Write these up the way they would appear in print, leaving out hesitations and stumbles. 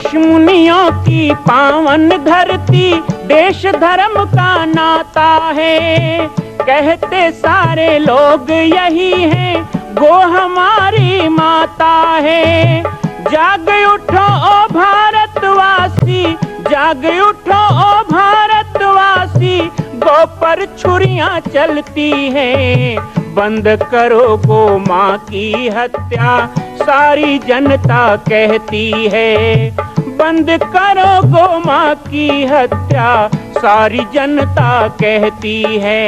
ऋषि मुनियों की पावन धरती, देश धर्म का नाता है। कहते सारे लोग यही हैं, गो हमारी माता है। जाग उठो ओ भारतवासी, जाग उठो ओ भारतवासी, गो पर छुरियां चलती हैं। बंद करो गो माँ की हत्या, सारी जनता कहती है। बंद करो गो माँ की हत्या, सारी जनता कहती है।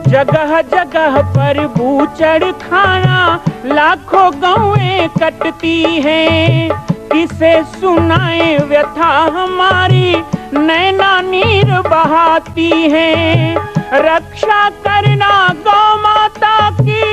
जगह जगह पर बूचड़ खाना, लाखों गौएं कटती हैं। किसे सुनाए व्यथा हमारी, नैना नीर बहाती हैं। रक्षा करना गौ माता की,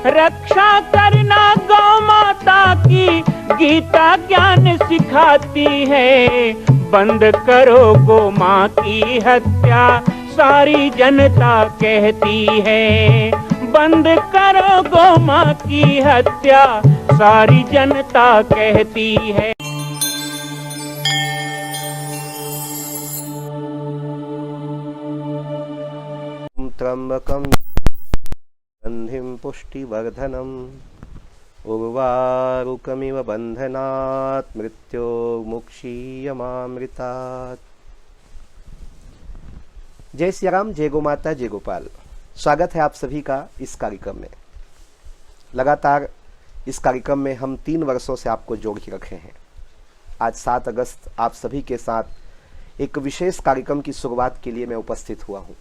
रक्षा करना गौ माता की, गीता ज्ञान सिखाती है। बंद करो गो माँ की हत्या, सारी जनता कहती है। बंद करो गो माँ की हत्या, सारी जनता कहती है। त्र्यंबकं गन्धिं पुष्टिवर्धनम् उर्वारुकमिव बन्धनात् मृत्योर्मुक्षीयमामृतात्। जय श्री राम, जय गो माता, जय गोपाल। स्वागत है आप सभी का इस कार्यक्रम में। लगातार इस कार्यक्रम में हम 3 वर्षों से आपको जोड़ के रखे हैं। आज 7 अगस्त आप सभी के साथ एक विशेष कार्यक्रम की शुरुआत के लिए मैं उपस्थित हुआ हूँ।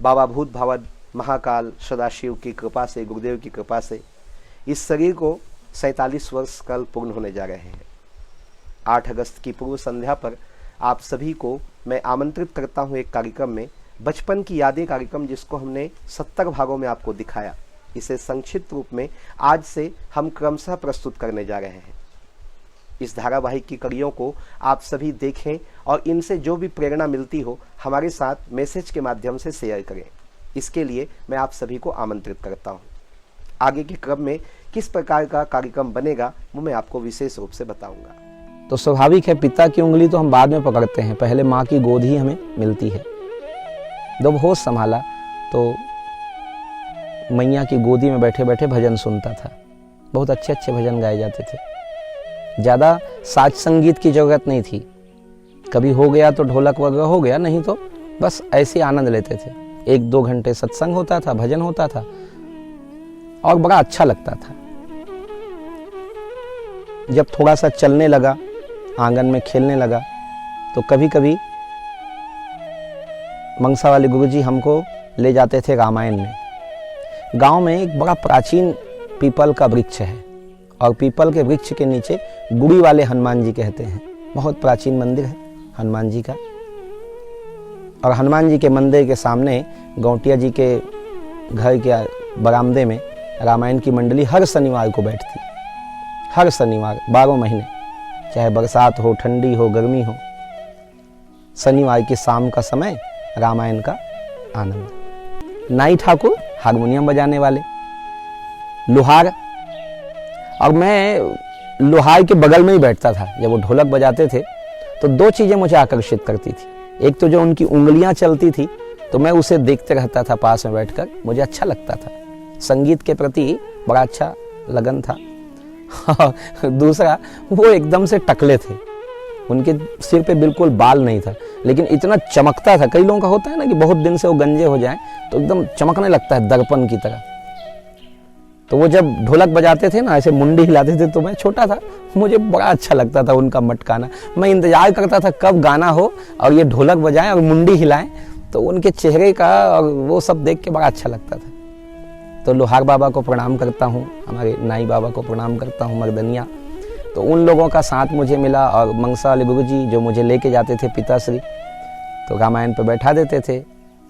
बाबा भूत भावद महाकाल सदाशिव की कृपा से, गुरुदेव की कृपा से इस शरीर को 47 वर्ष कल पूर्ण होने जा रहे हैं। 8 अगस्त की पूर्व संध्या पर आप सभी को मैं आमंत्रित करता हूं एक कार्यक्रम में, बचपन की यादें कार्यक्रम, जिसको हमने 70 भागों में आपको दिखाया। इसे संक्षिप्त रूप में आज से हम क्रमशः प्रस्तुत करने जा रहे हैं। इस धारावाहिक की कड़ियों को आप सभी देखें और इनसे जो भी प्रेरणा मिलती हो हमारे साथ मैसेज के माध्यम से शेयर करें। इसके लिए मैं आप सभी को आमंत्रित करता हूं। आगे के क्रम में किस प्रकार का कार्यक्रम बनेगा वो मैं आपको विशेष रूप से बताऊंगा। तो स्वाभाविक है, पिता की उंगली तो हम बाद में पकड़ते हैं, पहले माँ की गोद ही हमें मिलती है। जब होश संभाला तो मैया की गोदी में बैठे बैठे भजन सुनता था। बहुत अच्छे अच्छे भजन गाए जाते थे। ज़्यादा साज संगीत की जरूरत नहीं थी। कभी हो गया तो ढोलक वगैरह हो गया, नहीं तो बस ऐसे आनंद लेते थे। 1-2 घंटे सत्संग होता था, भजन होता था और बड़ा अच्छा लगता था। जब थोड़ा सा चलने लगा, आंगन में खेलने लगा, तो कभी कभी मंगसा वाले गुरुजी हमको ले जाते थे रामायण में। गांव में एक बड़ा प्राचीन पीपल का वृक्ष है और पीपल के वृक्ष के नीचे गुड़ी वाले हनुमान जी कहते हैं। बहुत प्राचीन मंदिर है हनुमान जी का। और हनुमान जी के मंदिर के सामने गौटिया जी के घर के बरामदे में रामायण की मंडली हर शनिवार को बैठती। हर शनिवार 12 महीने, चाहे बरसात हो, ठंडी हो, गर्मी हो, शनिवार की शाम का समय रामायण का आनंद। नाई ठाकुर हारमोनियम बजाने वाले, लोहार, और मैं लोहार के बगल में ही बैठता था। जब वो ढोलक बजाते थे तो 2 चीज़ें मुझे आकर्षित करती थी। एक तो जो उनकी उंगलियां चलती थी तो मैं उसे देखते रहता था पास में बैठकर, मुझे अच्छा लगता था। संगीत के प्रति बड़ा अच्छा लगन था। दूसरा, वो एकदम से टकले थे। उनके सिर पे बिल्कुल बाल नहीं था, लेकिन इतना चमकता था। कई लोगों का होता है ना कि बहुत दिन से वो गंजे हो जाएं तो एकदम चमकने लगता है दर्पण की तरह। तो वो जब ढोलक बजाते थे ना, ऐसे मुंडी हिलाते थे, तो मैं छोटा था, मुझे बड़ा अच्छा लगता था उनका मटकाना। मैं इंतजार करता था कब गाना हो और ये ढोलक बजाएं और मुंडी हिलाएं, तो उनके चेहरे का और वो सब देख के बड़ा अच्छा लगता था। तो लोहार बाबा को प्रणाम करता हूँ, हमारे नाई बाबा को प्रणाम करता हूँ, मर्दनिया। तो उन लोगों का साथ मुझे मिला। और मंगसा वाले गुरुजी जो मुझे लेके जाते थे पिताश्री, तो रामायण पे बैठा देते थे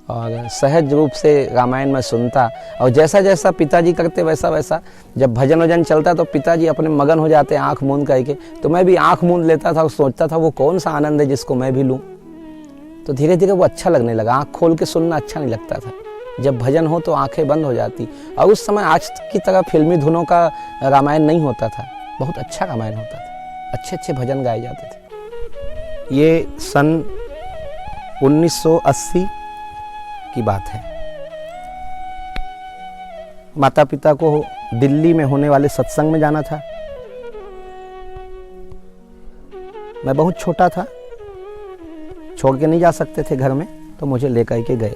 और सहज रूप से रामायण में सुनता, और जैसा जैसा पिताजी करते वैसा वैसा जब भजन वजन चलता तो पिताजी अपने मगन हो जाते आंख मूंद करके, तो मैं भी आंख मूंद लेता था और सोचता था वो कौन सा आनंद है जिसको मैं भी लूँ। तो धीरे धीरे वो अच्छा लगने लगा। आंख खोल के सुनना अच्छा नहीं लगता था, जब भजन हो तो आंखें बंद हो जाती। और उस समय आज की तरह फिल्मी धुनों का रामायण नहीं होता था, बहुत अच्छा रामायण होता था, अच्छे अच्छे भजन गाए जाते थे। ये सन 1980 की बात है। माता पिता को दिल्ली में होने वाले सत्संग में जाना था। मैं बहुत छोटा था, छोड़ के नहीं जा सकते थे घर में, तो मुझे लेकर के गए।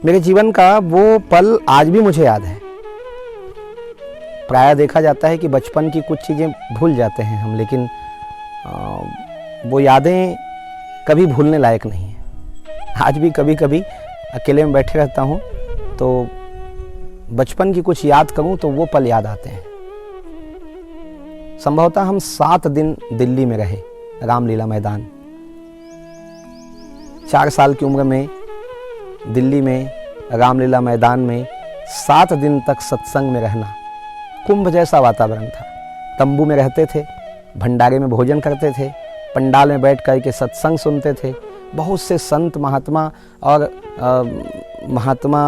मेरे जीवन का वो पल आज भी मुझे याद है। प्रायः देखा जाता है कि बचपन की कुछ चीज़ें भूल जाते हैं हम, लेकिन वो यादें कभी भूलने लायक नहीं है। आज भी कभी कभी अकेले में बैठे रहता हूँ तो बचपन की कुछ याद करूँ तो वो पल याद आते हैं। संभवतः हम 7 दिन दिल्ली में रहे, रामलीला मैदान। 4 साल की उम्र में दिल्ली में रामलीला मैदान में 7 दिन तक सत्संग में रहना, कुंभ जैसा वातावरण था। तंबू में रहते थे, भंडारे में भोजन करते थे, पंडाल में बैठ कर के सत्संग सुनते थे। बहुत से संत महात्मा और महात्मा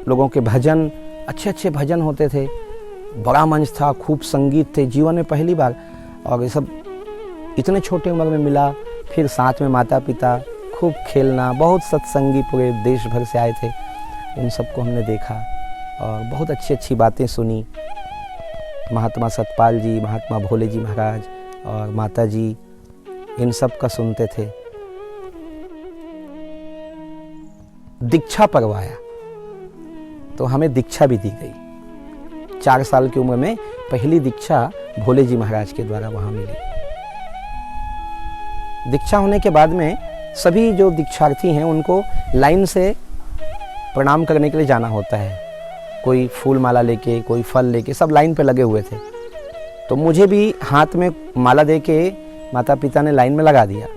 लोगों के भजन, अच्छे अच्छे भजन होते थे। बड़ा मंच था, खूब संगीत थे, जीवन में पहली बार। और ये सब इतने छोटे उम्र में मिला। फिर साथ में माता पिता, खूब खेलना, बहुत सत्संगी पूरे देश भर से आए थे। उन सबको हमने देखा और बहुत अच्छी अच्छी बातें सुनी। महात्मा सतपाल जी, महात्मा भोले जी महाराज और माता जी, इन सब का सुनते थे। दीक्षा पर्व आया तो हमें दीक्षा भी दी गई। 4 साल की उम्र में पहली दीक्षा भोले जी महाराज के द्वारा वहां मिली। दीक्षा होने के बाद में सभी जो दीक्षार्थी हैं उनको लाइन से प्रणाम करने के लिए जाना होता है। कोई फूल माला लेके, कोई फल लेके, सब लाइन पे लगे हुए थे। तो मुझे भी हाथ में माला देके माता पिता ने लाइन में लगा दिया।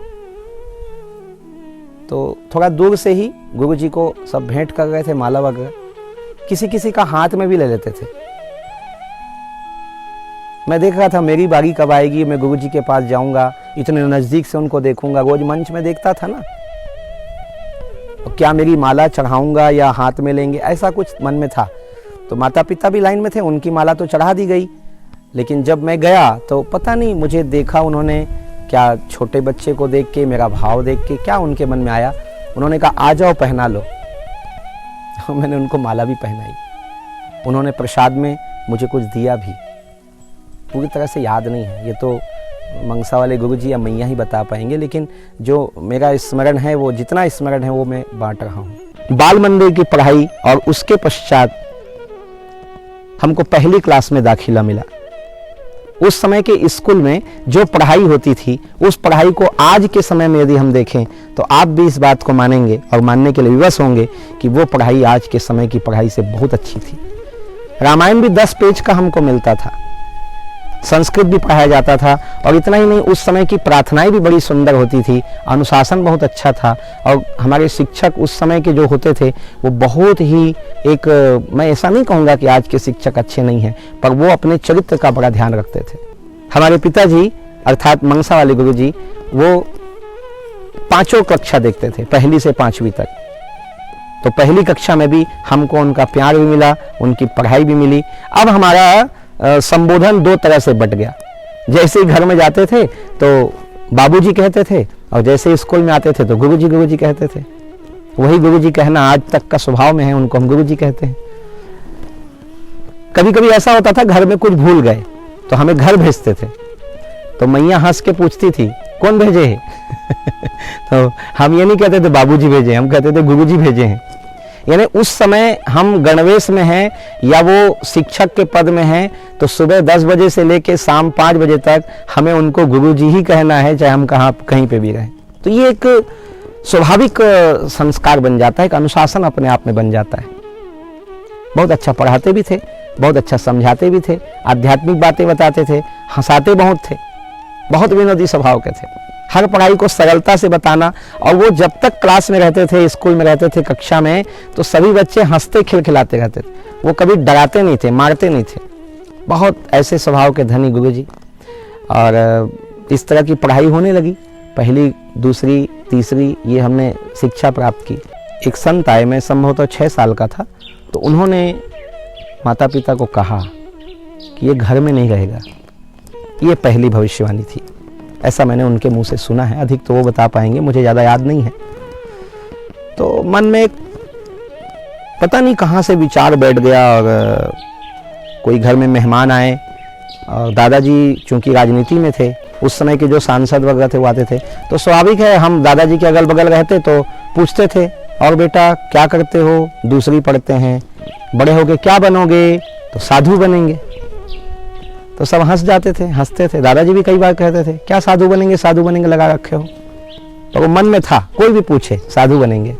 तो थोड़ा दूर से ही गुरुजी को सब भेंट कर रहे थे, माला वगैरह। किसी किसी का हाथ में भी ले लेते थे। मैं देख रहा था मेरी बारी कब आएगी, मैं गुरुजी के पास जाऊंगा, इतने नजदीक से उनको देखूंगा। रोज मंच में देखता था ना, तो क्या मेरी माला चढ़ाऊंगा या हाथ में लेंगे, ऐसा कुछ मन में था। तो माता पिता भी लाइन में थे, उनकी माला तो चढ़ा दी गई। लेकिन जब मैं गया तो पता नहीं मुझे देखा उन्होंने, क्या छोटे बच्चे को देख के, मेरा भाव देख के क्या उनके मन में आया। उन्होंने कहा आ जाओ पहना लो। मैंने उनको माला भी पहनाई। उन्होंने प्रसाद में मुझे कुछ दिया भी, पूरी तरह से याद नहीं है, ये तो मंगसा वाले गुरुजी या मैया ही बता पाएंगे। लेकिन जो मेरा स्मरण है, वो जितना स्मरण है वो मैं बांट रहा हूँ। बाल मंदिर की पढ़ाई और उसके पश्चात हमको पहली क्लास में दाखिला मिला। उस समय के स्कूल में जो पढ़ाई होती थी, उस पढ़ाई को आज के समय में यदि हम देखें तो आप भी इस बात को मानेंगे और मानने के लिए विवश होंगे कि वो पढ़ाई आज के समय की पढ़ाई से बहुत अच्छी थी। रामायण भी 10 पेज का हमको मिलता था, संस्कृत भी पढ़ाया जाता था। और इतना ही नहीं, उस समय की प्रार्थनाएं भी बड़ी सुंदर होती थी, अनुशासन बहुत अच्छा था। और हमारे शिक्षक उस समय के जो होते थे वो बहुत ही एक, मैं ऐसा नहीं कहूँगा कि आज के शिक्षक अच्छे नहीं हैं, पर वो अपने चरित्र का बड़ा ध्यान रखते थे। हमारे पिताजी अर्थात मंगसा वाले गुरुजी, वो 5 कक्षा देखते थे, 1 से 5वीं तक। तो पहली कक्षा में भी हमको उनका प्यार भी मिला, उनकी पढ़ाई भी मिली। अब हमारा संबोधन 2 तरह से बट गया। जैसे ही घर में जाते थे तो बाबूजी कहते थे, और जैसे ही स्कूल में आते थे तो गुरुजी कहते थे। वही गुरुजी कहना आज तक का स्वभाव में है, उनको हम गुरुजी कहते हैं। कभी कभी ऐसा होता था घर में कुछ भूल गए तो हमें घर भेजते थे, तो मैया हंस के पूछती थी कौन भेजे है? तो हम ये नहीं कहते थे बाबूजी भेजे, हम कहते थे गुरुजी भेजे हैं। यानी उस समय हम गणवेश में हैं या वो शिक्षक के पद में हैं, तो सुबह 10 बजे से लेकर शाम 5 बजे तक हमें उनको गुरुजी ही कहना है, चाहे हम कहीं पे भी रहें। तो ये एक स्वाभाविक संस्कार बन जाता है, एक अनुशासन अपने आप में बन जाता है। बहुत अच्छा पढ़ाते भी थे, बहुत अच्छा समझाते भी थे, आध्यात्मिक बातें बताते थे, हंसाते बहुत थे, बहुत विनोदी स्वभाव के थे। हर पढ़ाई को सरलता से बताना। और वो जब तक क्लास में रहते थे, स्कूल में रहते थे, कक्षा में, तो सभी बच्चे हंसते खिलखिलाते रहते थे। वो कभी डराते नहीं थे, मारते नहीं थे। बहुत ऐसे स्वभाव के धनी गुरुजी। और इस तरह की पढ़ाई होने लगी। पहली, दूसरी, तीसरी ये हमने शिक्षा प्राप्त की। एक संत आए, मैं संभवतः 6 साल का था, तो उन्होंने माता पिता को कहा कि ये घर में नहीं रहेगा। ये पहली भविष्यवाणी थी, ऐसा मैंने उनके मुंह से सुना है। अधिक तो वो बता पाएंगे, मुझे ज़्यादा याद नहीं है। तो मन में पता नहीं कहाँ से विचार बैठ गया। और कोई घर में मेहमान आए, और दादाजी चूंकि राजनीति में थे, उस समय के जो सांसद वगैरह थे वो आते थे, तो स्वाभाविक है हम दादाजी के अगल बगल रहते तो पूछते थे, और बेटा क्या करते हो? दूसरी पढ़ते हैं, बड़े होके क्या बनोगे? तो साधु बनेंगे। तो सब हंस जाते थे, हंसते थे। दादाजी भी कई बार कहते थे, क्या साधु बनेंगे, साधु बनेंगे लगा रखे हो। तो वो मन में था, कोई भी पूछे साधु बनेंगे।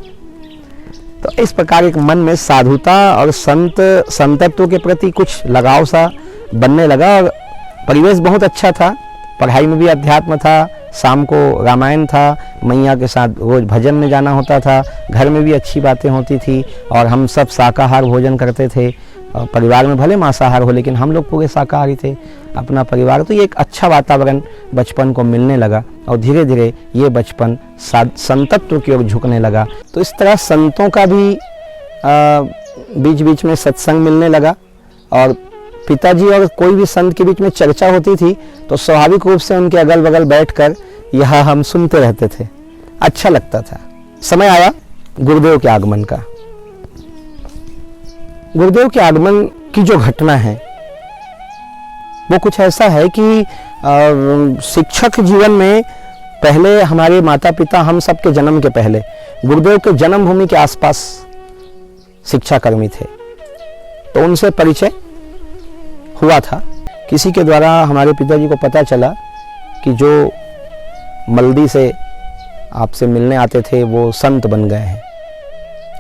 तो इस प्रकार एक मन में साधुता और संतत्व के प्रति कुछ लगाव सा बनने लगा। और परिवेश बहुत अच्छा था, पढ़ाई में भी अध्यात्म था, शाम को रामायण था, मैया के साथ रोज भजन में जाना होता था, घर में भी अच्छी बातें होती थी, और हम सब शाकाहार भोजन करते थे। और परिवार में भले मांसाहार हो, लेकिन हम लोग पूरे शाकाहारी थे, अपना परिवार। तो ये एक अच्छा वातावरण बचपन को मिलने लगा, और धीरे धीरे ये बचपन संतत्व की ओर झुकने लगा। तो इस तरह संतों का भी बीच बीच में सत्संग मिलने लगा। और पिताजी और कोई भी संत के बीच में चर्चा होती थी, तो स्वाभाविक रूप से उनके अगल बगल बैठकर यह हम सुनते रहते थे, अच्छा लगता था। समय आया गुरुदेव के आगमन का। गुरुदेव के आगमन की जो घटना है वो कुछ ऐसा है कि शिक्षक जीवन में पहले हमारे माता पिता, हम सबके जन्म के पहले गुरुदेव के जन्मभूमि के आसपास शिक्षाकर्मी थे, तो उनसे परिचय हुआ था। किसी के द्वारा हमारे पिताजी को पता चला कि जो मल्दी से आपसे मिलने आते थे वो संत बन गए हैं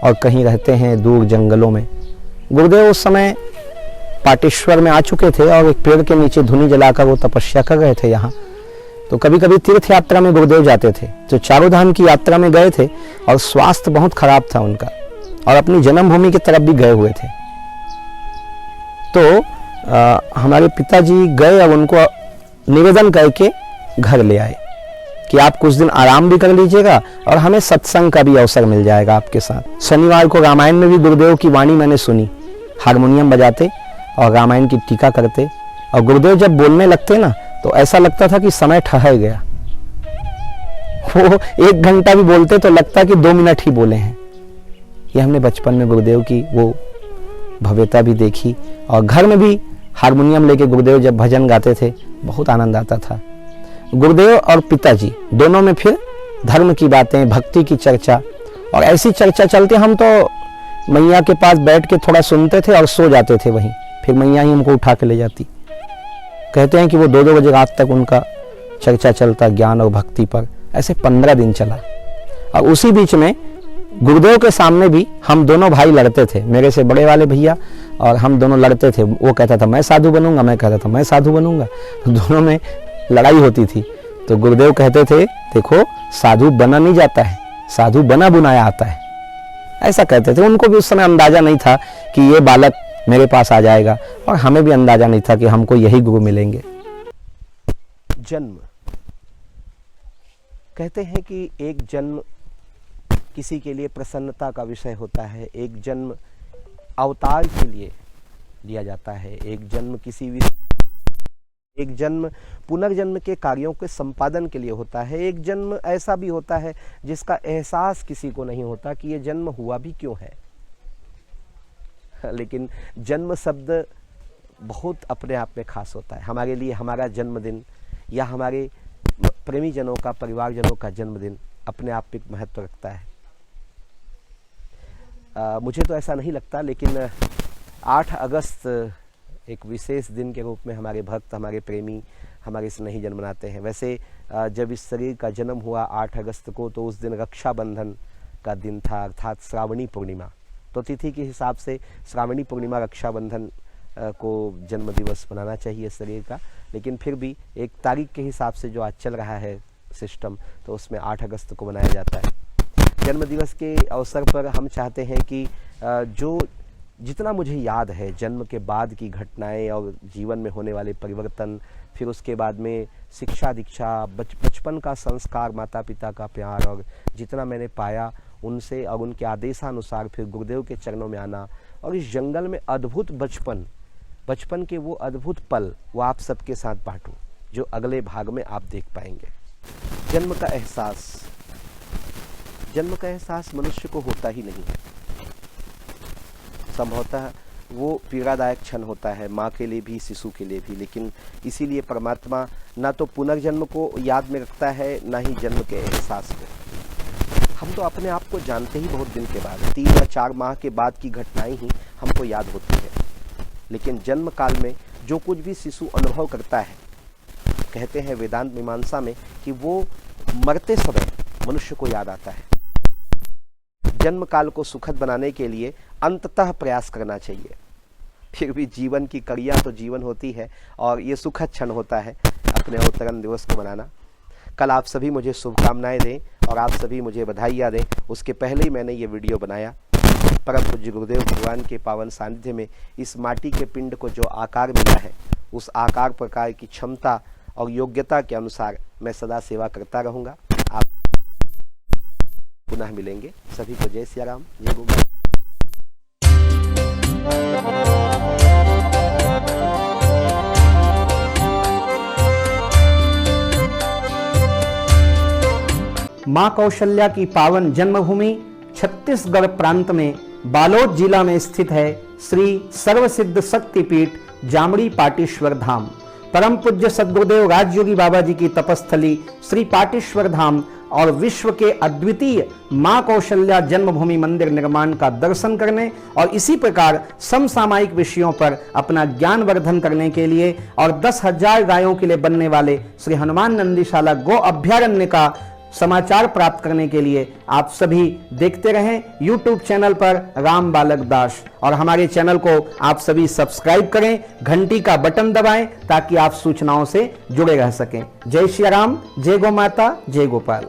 और कहीं रहते हैं दूर जंगलों में। गुरुदेव उस समय पाटेश्वर में आ चुके थे और एक पेड़ के नीचे धुनी जलाकर वो तपस्या कर रहे थे यहाँ। तो कभी कभी तीर्थ यात्रा में गुरुदेव जाते थे, तो चारों धाम की यात्रा में गए थे और स्वास्थ्य बहुत खराब था उनका, और अपनी जन्मभूमि की तरफ भी गए हुए थे। तो हमारे पिताजी गए और उनको निवेदन करके घर ले आए कि आप कुछ दिन आराम भी कर लीजिएगा और हमें सत्संग का भी अवसर मिल जाएगा आपके साथ। शनिवार को रामायण में भी गुरुदेव की वाणी मैंने सुनी, हारमोनियम बजाते और रामायण की टीका करते, और गुरुदेव जब बोलने लगते ना तो ऐसा लगता था कि समय ठहर गया। वो 1 घंटा भी बोलते तो लगता कि 2 मिनट ही बोले हैं। ये हमने बचपन में गुरुदेव की वो भव्यता भी देखी, और घर में भी हारमोनियम लेके गुरुदेव जब भजन गाते थे बहुत आनंद आता था। गुरुदेव और पिताजी दोनों में फिर धर्म की बातें, भक्ति की चर्चा, और ऐसी चर्चा चलती हम तो मैया के पास बैठ के थोड़ा सुनते थे और सो जाते थे वहीं, फिर मैया ही हमको उठा के ले जाती। कहते हैं कि वो 2-2 बजे रात तक उनका चर्चा चलता ज्ञान और भक्ति पर। ऐसे 15 दिन चला, और उसी बीच में गुरुदेव के सामने भी हम दोनों भाई लड़ते थे, मेरे से बड़े वाले भैया, और हम दोनों लड़ते थे। वो कहता था मैं साधु बनूंगा, मैं कहता था मैं साधु बनूंगा, तो दोनों में लड़ाई होती थी। तो गुरुदेव कहते थे देखो साधु बना नहीं जाता है, साधु बना बुनाया आता है, ऐसा कहते थे। उनको भी उस समय अंदाजा नहीं था कि ये बालक मेरे पास आ जाएगा, और हमें भी अंदाजा नहीं था कि हमको यही गुरु मिलेंगे। जन्म, कहते हैं कि एक जन्म किसी के लिए प्रसन्नता का विषय होता है, एक जन्म अवतार के लिए लिया जाता है, एक जन्म एक जन्म पुनर्जन्म के कार्यों के संपादन के लिए होता है, एक जन्म ऐसा भी होता है जिसका एहसास किसी को नहीं होता कि ये जन्म हुआ भी क्यों है। लेकिन जन्म शब्द बहुत अपने आप में खास होता है। हमारे लिए हमारा जन्मदिन या हमारे प्रेमीजनों का, परिवारजनों का जन्मदिन अपने आप में महत्व रखता है। मुझे तो ऐसा नहीं लगता, लेकिन 8 अगस्त एक विशेष दिन के रूप में हमारे भक्त, हमारे प्रेमी, हमारे स्नेही जन्म मनाते हैं। वैसे जब इस शरीर का जन्म हुआ 8 अगस्त को, तो उस दिन रक्षाबंधन का दिन था, अर्थात श्रावणी पूर्णिमा। तो तिथि के हिसाब से श्रावणी पूर्णिमा रक्षाबंधन को जन्म दिवस मनाना चाहिए शरीर का, लेकिन फिर भी एक तारीख के हिसाब से जो आज चल रहा है सिस्टम, तो उसमें 8 अगस्त को मनाया जाता है। जन्म दिवस के अवसर पर हम चाहते हैं कि जितना मुझे याद है जन्म के बाद की घटनाएं और जीवन में होने वाले परिवर्तन, फिर उसके बाद में शिक्षा दीक्षा, बचपन का संस्कार, माता पिता का प्यार, और जितना मैंने पाया उनसे और उनके आदेशानुसार फिर गुरुदेव के चरणों में आना, और इस जंगल में अद्भुत बचपन के वो अद्भुत पल वो आप सबके साथ बांटूं, जो अगले भाग में आप देख पाएंगे। जन्म का एहसास मनुष्य को होता ही नहीं है। संभवतः वो पीड़ादायक क्षण होता है, माँ के लिए भी, शिशु के लिए भी, लेकिन इसीलिए परमात्मा ना तो पुनर्जन्म को याद में रखता है, ना ही जन्म के एहसास को। हम तो अपने आप को जानते ही बहुत दिन के बाद, 3 या 4 माह के बाद की घटनाएं ही हमको याद होती है, लेकिन जन्म काल में जो कुछ भी शिशु अनुभव करता है, कहते हैं वेदांत मीमांसा में कि वो मरते समय मनुष्य को याद आता है। जन्म काल को सुखद बनाने के लिए अंततः प्रयास करना चाहिए। फिर भी जीवन की कड़ियाँ तो जीवन होती है, और ये सुखद क्षण होता है अपने अवतरण दिवस को मनाना। कल आप सभी मुझे शुभकामनाएं दें और आप सभी मुझे बधाइयाँ दें, उसके पहले ही मैंने ये वीडियो बनाया। परम पूज्य गुरुदेव भगवान के पावन सानिध्य में इस माटी के पिंड को जो आकार मिला है, उस आकार प्रकार की क्षमता और योग्यता के अनुसार मैं सदा सेवा करता रहूँगा। आप पुनः मिलेंगे। सभी को जय सिया राम, जय गौ माता। मां कौशल्या की पावन जन्मभूमि छत्तीसगढ़ प्रांत में बालोद जिला में स्थित है श्री सर्वसिद्ध शक्तिपीठ जामड़ी पाटेश्वर धाम। परम पूज्य सद्गुरुदेव राजयोगी बाबा जी की तपस्थली श्री पाटेश्वर धाम और विश्व के अद्वितीय मां कौशल्या जन्मभूमि मंदिर निर्माण का दर्शन करने और इसी प्रकार समसामयिक विषयों पर अपना ज्ञान वर्धन करने के लिए और 10,000 गायों के लिए बनने वाले श्री हनुमान नंदीशाला गो अभ्यारण्य का समाचार प्राप्त करने के लिए आप सभी देखते रहें YouTube चैनल पर राम बालक दास, और हमारे चैनल को आप सभी सब्सक्राइब करें, घंटी का बटन दबाएं ताकि आप सूचनाओं से जुड़े रह सकें। जय श्री राम, जय गौ माता, जय गोपाल।